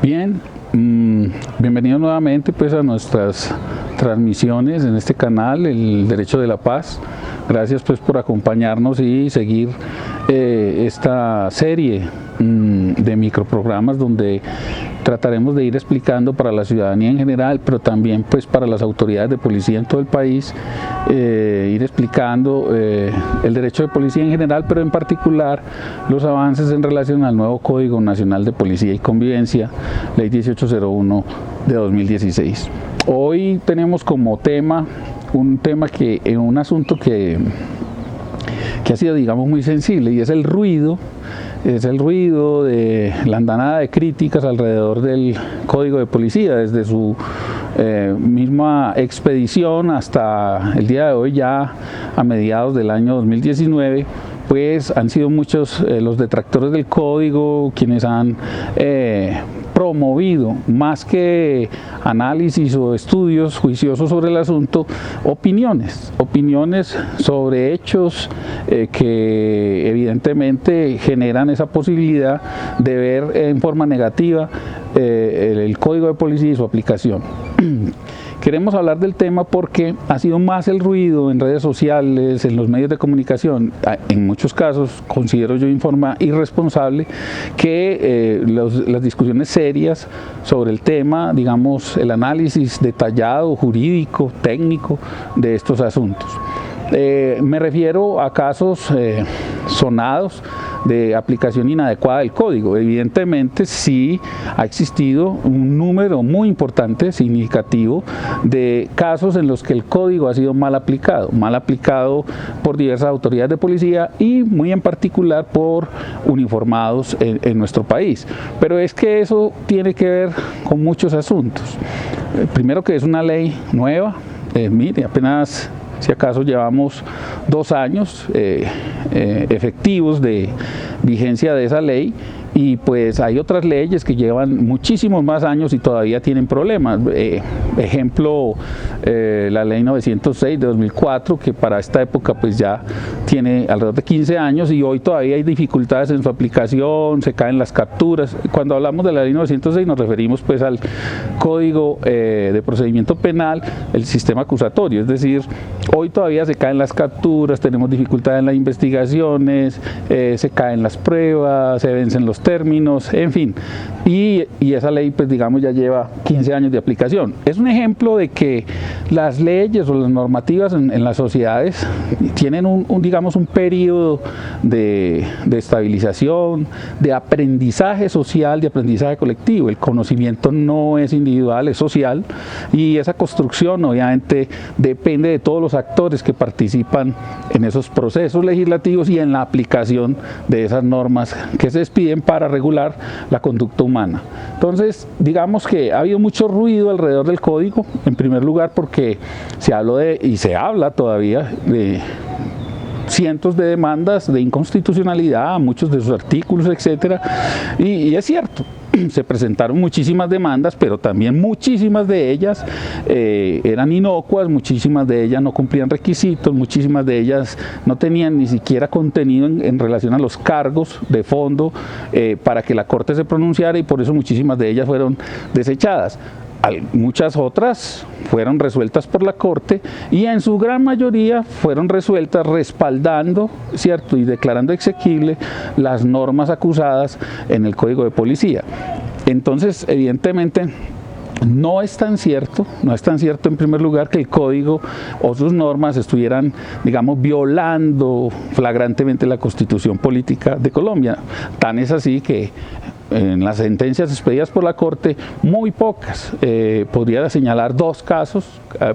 Bien, bienvenidos nuevamente pues a nuestras transmisiones en este canal, El Derecho de la Paz. Gracias pues por acompañarnos y seguir esta serie de microprogramas donde trataremos de ir explicando para la ciudadanía en general, pero también pues para las autoridades de policía en todo el país, ir explicando el derecho de policía en general, pero en particular los avances en relación al nuevo Código Nacional de Policía y Convivencia, Ley 1801 de 2016. Hoy tenemos como tema un asunto que ha sido, digamos, muy sensible, y es el ruido de la andanada de críticas alrededor del Código de Policía, desde su misma expedición hasta el día de hoy, ya a mediados del año 2019, pues han sido muchos los detractores del código quienes han promovido, más que análisis o estudios juiciosos sobre el asunto, opiniones sobre hechos que evidentemente generan esa posibilidad de ver en forma negativa el Código de Policía y su aplicación. Queremos hablar del tema porque ha sido más el ruido en redes sociales, en los medios de comunicación, en muchos casos considero yo en forma irresponsable, que las discusiones serias sobre el tema, digamos, el análisis detallado, jurídico, técnico de estos asuntos. Me refiero a casos sonados de aplicación inadecuada del código. Evidentemente sí ha existido un número muy importante, significativo, de casos en los que el código ha sido mal aplicado por diversas autoridades de policía y muy en particular por uniformados en nuestro país. Pero es que eso tiene que ver con muchos asuntos. Primero, que es una ley nueva, mire, apenas si acaso llevamos 2 años efectivos de vigencia de esa ley, y pues hay otras leyes que llevan muchísimos más años y todavía tienen problemas. Ejemplo, la ley 906 de 2004, que para esta época pues ya tiene alrededor de 15 años y hoy todavía hay dificultades en su aplicación, se caen las capturas. Cuando hablamos de la ley 906 nos referimos pues al Código de Procedimiento Penal, el sistema acusatorio, es decir, hoy todavía se caen las capturas, tenemos dificultades en las investigaciones, se caen las pruebas, se vencen los términos, en fin, y esa ley pues digamos ya lleva 15 años de aplicación. Es un ejemplo de que las leyes o las normativas en las sociedades tienen digamos un periodo de estabilización, de aprendizaje social, de aprendizaje colectivo. El conocimiento no es individual, es social, y esa construcción obviamente depende de todos los actores que participan en esos procesos legislativos y en la aplicación de esas normas que se expiden para regular la conducta humana. Entonces, digamos que ha habido mucho ruido alrededor del código, en primer lugar porque se habló y se habla todavía de cientos de demandas de inconstitucionalidad a muchos de sus artículos, etcétera, y es cierto. Se presentaron muchísimas demandas, pero también muchísimas de ellas eran inocuas, muchísimas de ellas no cumplían requisitos, muchísimas de ellas no tenían ni siquiera contenido en relación a los cargos de fondo para que la Corte se pronunciara, y por eso muchísimas de ellas fueron desechadas. Muchas otras fueron resueltas por la Corte y en su gran mayoría fueron resueltas respaldando, ¿cierto?, y declarando exequible las normas acusadas en el Código de Policía. Entonces, evidentemente, no es tan cierto en primer lugar que el código o sus normas estuvieran, digamos, violando flagrantemente la Constitución Política de Colombia. Tan es así que en las sentencias expedidas por la Corte, muy pocas, podría señalar 2 casos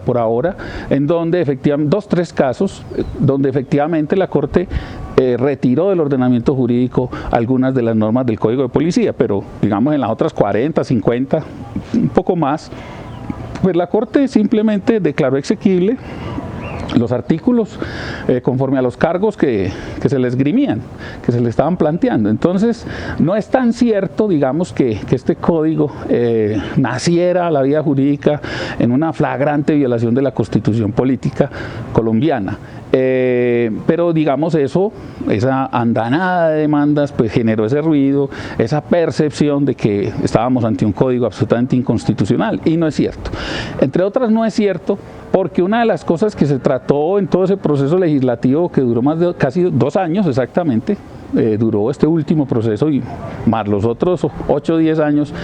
por ahora, en donde efectivamente, 3 casos, donde efectivamente la Corte retiró del ordenamiento jurídico algunas de las normas del Código de Policía, pero digamos en las otras 40, 50, un poco más, pues la Corte simplemente declaró exequible los artículos conforme a los cargos que se les esgrimían, que se le estaban planteando. Entonces, no es tan cierto, digamos, que este código naciera a la vida jurídica en una flagrante violación de la Constitución política colombiana. Pero digamos esa andanada de demandas pues generó ese ruido, esa percepción de que estábamos ante un código absolutamente inconstitucional, y no es cierto. Entre otras, no es cierto porque una de las cosas que se trató en todo ese proceso legislativo, que duró más de casi 2 años exactamente, duró este último proceso y más los otros 8 o 10 años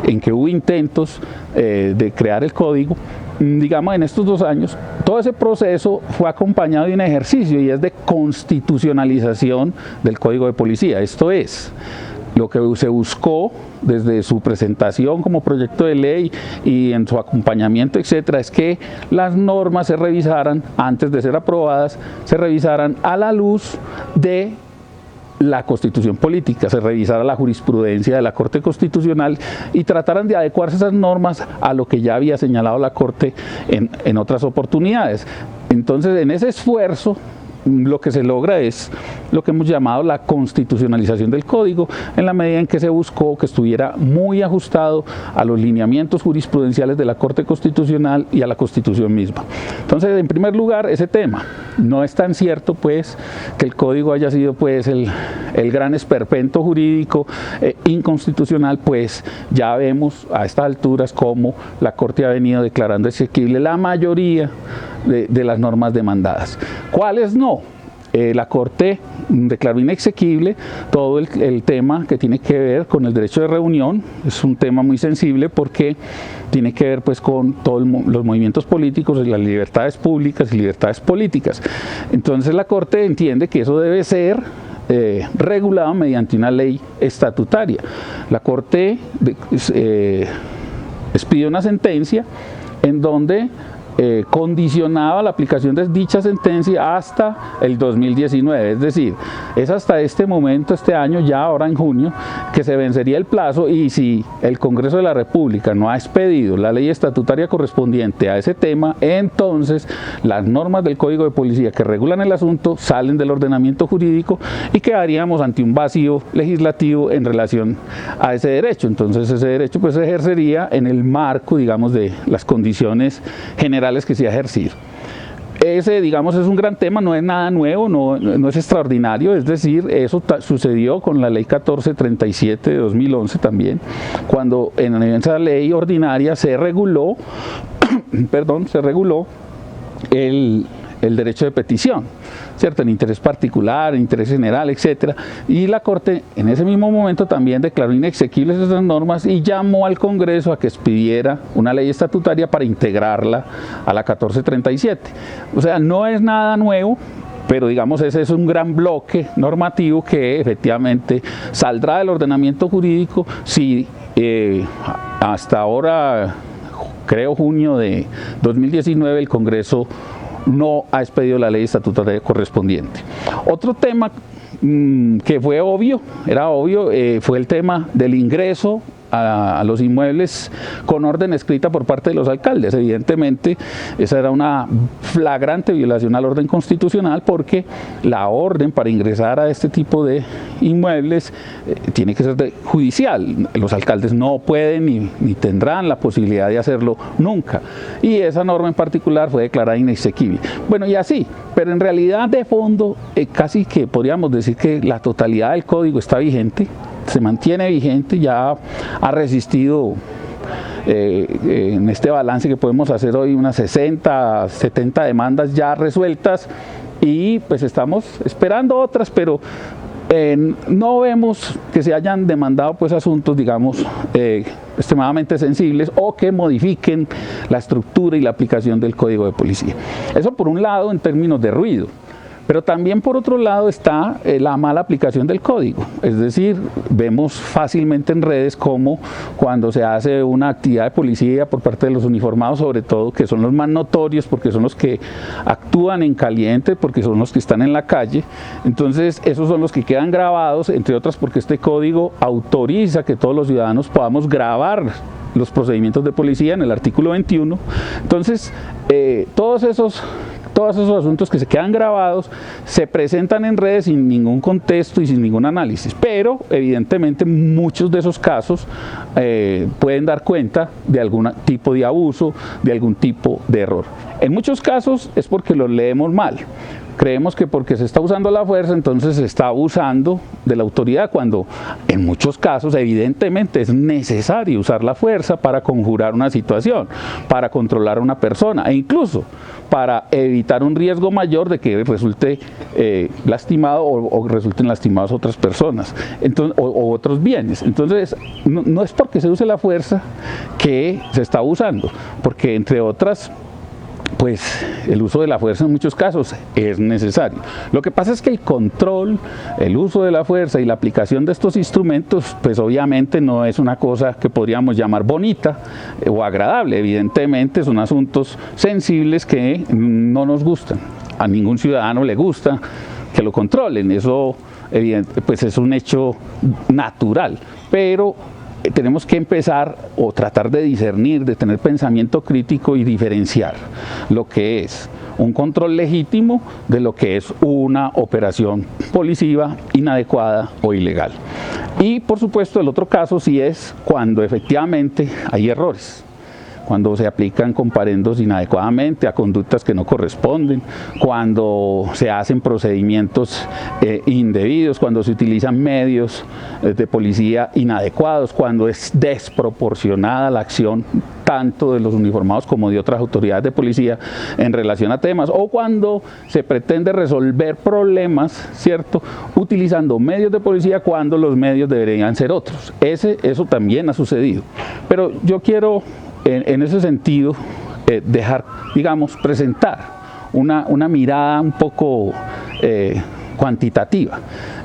en que hubo intentos de crear el código, digamos, en estos 2 años, todo ese proceso fue acompañado de un ejercicio, y es de constitucionalización del Código de Policía. Esto es, lo que se buscó desde su presentación como proyecto de ley y en su acompañamiento, etcétera, es que las normas se revisaran, antes de ser aprobadas, se revisaran a la luz de la Constitución política, se revisara la jurisprudencia de la Corte Constitucional y trataran de adecuarse esas normas a lo que ya había señalado la Corte en otras oportunidades. Entonces, en ese esfuerzo, lo que se logra es lo que hemos llamado la constitucionalización del código, en la medida en que se buscó que estuviera muy ajustado a los lineamientos jurisprudenciales de la Corte Constitucional y a la Constitución misma. Entonces, en primer lugar, ese tema. No es tan cierto pues que el código haya sido pues el gran esperpento jurídico inconstitucional, pues ya vemos a estas alturas cómo la Corte ha venido declarando exequible la mayoría de las normas demandadas. ¿Cuáles no? La Corte declaró inexequible todo el tema que tiene que ver con el derecho de reunión. Es un tema muy sensible porque tiene que ver pues con todos los movimientos políticos y las libertades públicas y libertades políticas. Entonces la Corte entiende que eso debe ser regulado mediante una ley estatutaria. La Corte expidió una sentencia en donde condicionaba la aplicación de dicha sentencia hasta el 2019, es decir, es hasta este momento, este año, ya ahora en junio, que se vencería el plazo, y si el Congreso de la República no ha expedido la ley estatutaria correspondiente a ese tema, entonces las normas del Código de Policía que regulan el asunto salen del ordenamiento jurídico y quedaríamos ante un vacío legislativo en relación a ese derecho. Entonces ese derecho pues se ejercería en el marco, digamos, de las condiciones generales que se ha ejercido. Ese, digamos, es un gran tema, no es nada nuevo, no es extraordinario, es decir, eso sucedió con la ley 1437 de 2011 también, cuando en esa ley ordinaria se reguló, el derecho de petición, ¿cierto? En interés particular, en interés general, etcétera. Y la Corte en ese mismo momento también declaró inexequibles esas normas y llamó al Congreso a que expidiera una ley estatutaria para integrarla a la 1437. O sea, no es nada nuevo, pero digamos ese es un gran bloque normativo que efectivamente saldrá del ordenamiento jurídico si hasta ahora, creo junio de 2019, el Congreso no ha expedido la ley estatutaria correspondiente. Otro tema que fue obvio, fue el tema del ingreso a los inmuebles con orden escrita por parte de los alcaldes. Evidentemente esa era una flagrante violación al orden constitucional, porque la orden para ingresar a este tipo de inmuebles tiene que ser judicial. Los alcaldes no pueden ni tendrán la posibilidad de hacerlo nunca, y esa norma en particular fue declarada inexequible. Bueno, y así, pero en realidad de fondo casi que podríamos decir que la totalidad del código está vigente, se mantiene vigente, ya ha resistido en este balance que podemos hacer hoy unas 60, 70 demandas ya resueltas, y pues estamos esperando otras, pero no vemos que se hayan demandado pues asuntos, digamos, extremadamente sensibles o que modifiquen la estructura y la aplicación del Código de Policía. Eso por un lado en términos de ruido. Pero también por otro lado está la mala aplicación del código. Es decir, vemos fácilmente en redes cómo cuando se hace una actividad de policía por parte de los uniformados, sobre todo, que son los más notorios porque son los que actúan en caliente, porque son los que están en la calle, entonces esos son los que quedan grabados, entre otras porque este código autoriza que todos los ciudadanos podamos grabar todos esos asuntos que se quedan grabados, se presentan en redes sin ningún contexto y sin ningún análisis, pero evidentemente muchos de esos casos pueden dar cuenta de algún tipo de abuso, de algún tipo de error. En muchos casos es porque los leemos mal. Creemos que porque se está usando la fuerza, entonces se está abusando de la autoridad, cuando en muchos casos evidentemente es necesario usar la fuerza para conjurar una situación, para controlar a una persona e incluso para evitar un riesgo mayor de que resulte lastimado o resulten lastimadas otras personas, entonces, o otros bienes. Entonces no es porque se use la fuerza que se está abusando, porque entre otras, pues el uso de la fuerza en muchos casos es necesario. Lo que pasa es que el control, el uso de la fuerza y la aplicación de estos instrumentos, pues obviamente no es una cosa que podríamos llamar bonita o agradable. Evidentemente son asuntos sensibles que no nos gustan. A ningún ciudadano le gusta que lo controlen, eso pues es un hecho natural, pero tenemos que empezar o tratar de discernir, de tener pensamiento crítico y diferenciar lo que es un control legítimo de lo que es una operación policiva inadecuada o ilegal. Y por supuesto el otro caso sí es cuando efectivamente hay errores, cuando se aplican comparendos inadecuadamente a conductas que no corresponden, cuando se hacen procedimientos indebidos, cuando se utilizan medios de policía inadecuados, cuando es desproporcionada la acción tanto de los uniformados como de otras autoridades de policía en relación a temas, o cuando se pretende resolver problemas, ¿cierto?, utilizando medios de policía cuando los medios deberían ser otros. Eso también ha sucedido. Pero yo quiero en ese sentido dejar, digamos, presentar una mirada un poco cuantitativa.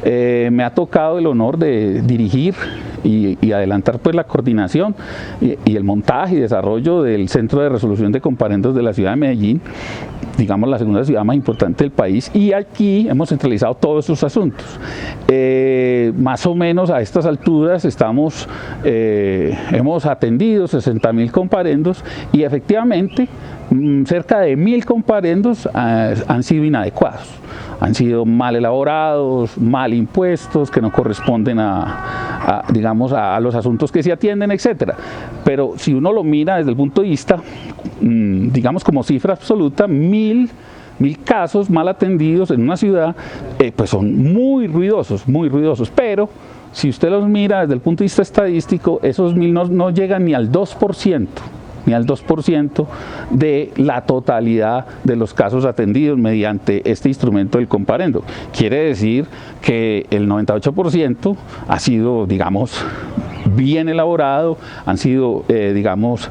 Me ha tocado el honor de dirigir y adelantar pues la coordinación y el montaje y desarrollo del Centro de Resolución de Comparendos de la ciudad de Medellín, digamos la segunda ciudad más importante del país, y aquí hemos centralizado todos esos asuntos. Más o menos a estas alturas hemos atendido 60.000 comparendos y efectivamente cerca de 1.000 comparendos han sido inadecuados, han sido mal elaborados, mal impuestos, que no corresponden digamos, a los asuntos que se atienden, etcétera. Pero si uno lo mira desde el punto de vista, digamos, como cifra absoluta, 1.000 casos mal atendidos en una ciudad, pues son muy ruidosos, pero si usted los mira desde el punto de vista estadístico, esos 1.000 no llegan ni al 2%. Ni al 2% de la totalidad de los casos atendidos mediante este instrumento del comparendo. Quiere decir que el 98% ha sido, digamos, bien elaborado, han sido, digamos,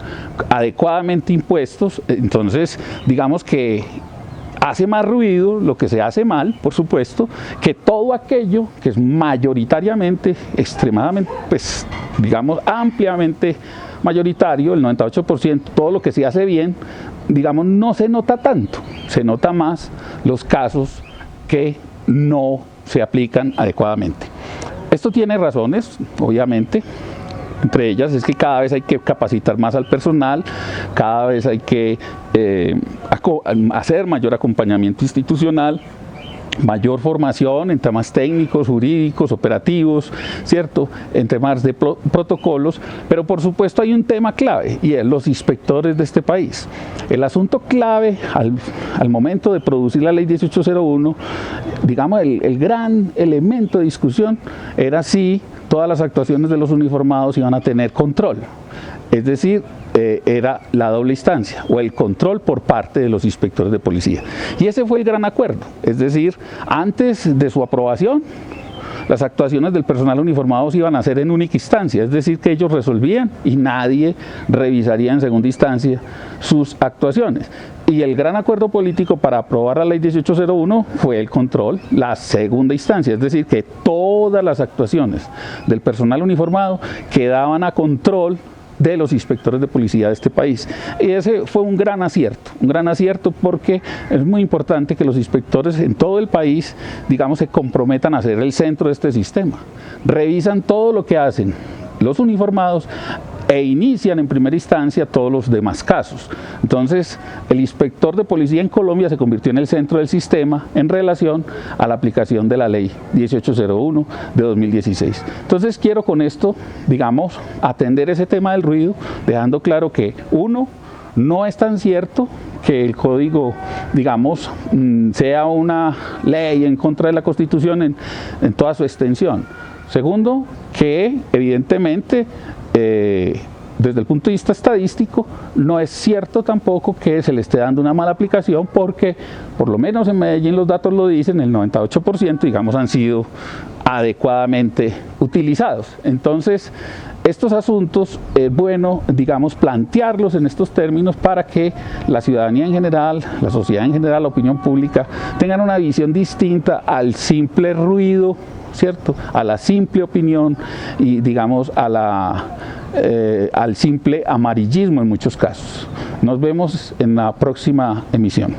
adecuadamente impuestos. Entonces, digamos que hace más ruido lo que se hace mal, por supuesto, que todo aquello que es mayoritariamente, extremadamente, pues, digamos, ampliamente mayoritario, el 98%, todo lo que se hace bien, digamos, no se nota tanto, se nota más los casos que no se aplican adecuadamente. Esto tiene razones, obviamente. Entre ellas es que cada vez hay que capacitar más al personal, cada vez hay que hacer mayor acompañamiento institucional, mayor formación en temas técnicos, jurídicos, operativos, ¿cierto?, en temas de protocolos, pero por supuesto hay un tema clave y es los inspectores de este país. El asunto clave al momento de producir la ley 1801, digamos, el gran elemento de discusión era si todas las actuaciones de los uniformados iban a tener control, es decir, era la doble instancia o el control por parte de los inspectores de policía. Y ese fue el gran acuerdo, es decir, antes de su aprobación, las actuaciones del personal uniformado iban a ser en única instancia, es decir, que ellos resolvían y nadie revisaría en segunda instancia sus actuaciones. Y el gran acuerdo político para aprobar la ley 1801 fue el control, la segunda instancia, es decir, que todas las actuaciones del personal uniformado quedaban a control de los inspectores de policía de este país. Y ese fue un gran acierto porque es muy importante que los inspectores en todo el país, digamos, se comprometan a ser el centro de este sistema. Revisan todo lo que hacen los uniformados e inician en primera instancia todos los demás casos. Entonces, el inspector de policía en Colombia se convirtió en el centro del sistema en relación a la aplicación de la ley 1801 de 2016. Entonces, quiero con esto, digamos, atender ese tema del ruido, dejando claro que, uno, no es tan cierto que el código, digamos, sea una ley en contra de la Constitución en toda su extensión. Segundo, que evidentemente desde el punto de vista estadístico no es cierto tampoco que se le esté dando una mala aplicación, porque por lo menos en Medellín los datos lo dicen, el 98% digamos han sido adecuadamente utilizados. Entonces, estos asuntos es bueno, digamos, plantearlos en estos términos para que la ciudadanía en general, la sociedad en general, la opinión pública, tengan una visión distinta al simple ruido, ¿cierto?, a la simple opinión y, digamos, al simple amarillismo en muchos casos. Nos vemos en la próxima emisión.